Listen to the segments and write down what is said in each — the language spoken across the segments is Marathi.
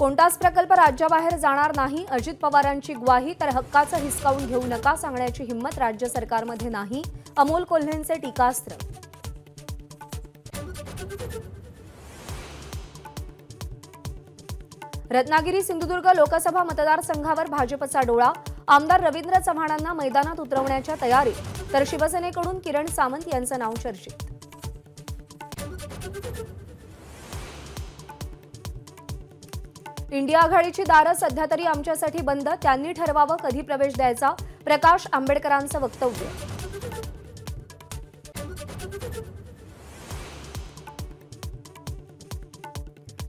कोणताच प्रकल्प राज्याबाहेर जाणार नाही, अजित पवारांची ग्वाही. तर हक्काचं हिसकावून घेऊ नका सांगण्याची हिंमत राज्य सरकारमध्ये नाही, अमोल कोल्हेंचे टीकास्त्र. रत्नागिरी सिंधुदुर्ग लोकसभा मतदारसंघावर भाजपचा डोळा. आमदार रवींद्र चव्हाणांना मैदानात उतरवण्याच्या तयारीत, तर शिवसेनेकडून किरण सामंत यांचं नाव चर्चेत. इंडिया आघाडीची दारं सध्या तरी आमच्यासाठी बंद, त्यांनी ठरवावं कधी प्रवेश द्यायचा, प्रकाश आंबेडकरांचं वक्तव्य.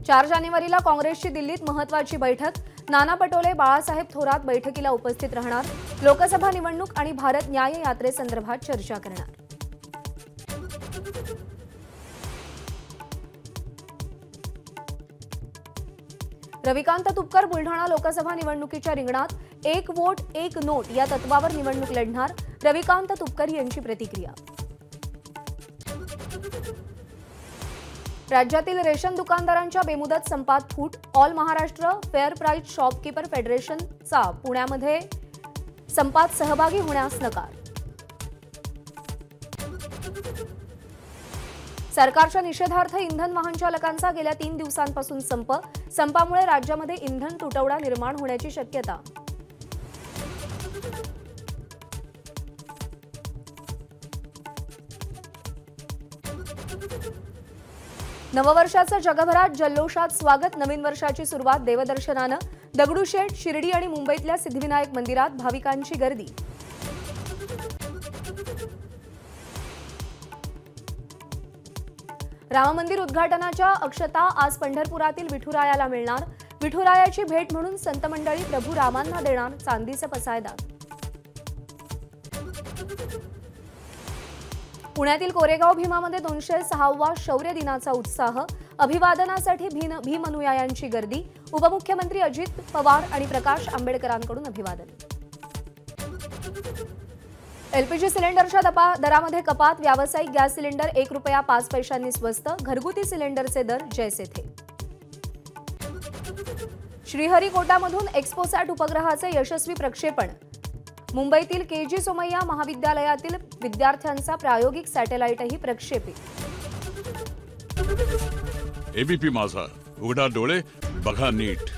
चार जानेवारीला काँग्रेसची दिल्लीत महत्त्वाची बैठक. नाना पटोले, बाळासाहेब थोरात बैठकीला उपस्थित राहणार. लोकसभा निवडणूक आणि भारत न्याय यात्रेसंदर्भात चर्चा करणार. रविकांत तुपकर बुलढाणा लोकसभा निवडणुकीच्या रिंगणात. एक वोट एक नोट या तत्वावर निवडणूक लढणार. रविकांत तुपकर यांची प्रतिक्रिया. राज्यातील रेशन दुकानदारांच्या बेमुदत संपात फूट. All Maharashtra fair price shopkeeper फेडरेशनचा पुण्यामध्ये संपात सहभागी होण्यास नकार. सरकारच्या निषेधार्थ इंधन वाहन चालकांचा गेल्या 3 दिवसांपासून संप. संपामुळे राज्यामध्ये इंधन तुटवडा निर्माण होण्याची शक्यता. नववर्षाचं जगभरात जल्लोषात स्वागत. नवीन वर्षाची सुरुवात देवदर्शनानं. दगडूशेठ, शिर्डी आणि मुंबईतल्या सिद्धिविनायक मंदिरात भाविकांची गर्दी. राम मंदिर उद्घाटनाच्या अक्षता आज पंढरपुरातील विठुरायाला मिळणार. विठुरायाची भेट म्हणून संत मंडळी प्रभू रामांना देणार चांदीचं पसायदान. पुण्यातील कोरेगाव भीमामध्ये 206वा शौर्य दिनाचा उत्साह. अभिवादनासाठी भीम अनुयायांची गर्दी. उपमुख्यमंत्री अजित पवार आणि प्रकाश आंबेडकरांकडून अभिवादन. एलपीजी सिलेंडरच्या दरामध्ये कपात. व्यावसायिक गॅस सिलेंडर ₹1.05 स्वस्त. घरगुती सिलेंडरचे दर जैसे थे. श्रीहरिकोटामधून एक्स्पोसॅट उपग्रहाचे यशस्वी प्रक्षेपण. मुंबईतील केजी सोमय्या महाविद्यालयातील विद्यार्थ्यांचा प्रायोगिक सॅटेलाइटही प्रक्षेपित. एबीपी माझा, उघडा डोळे बघा नीट.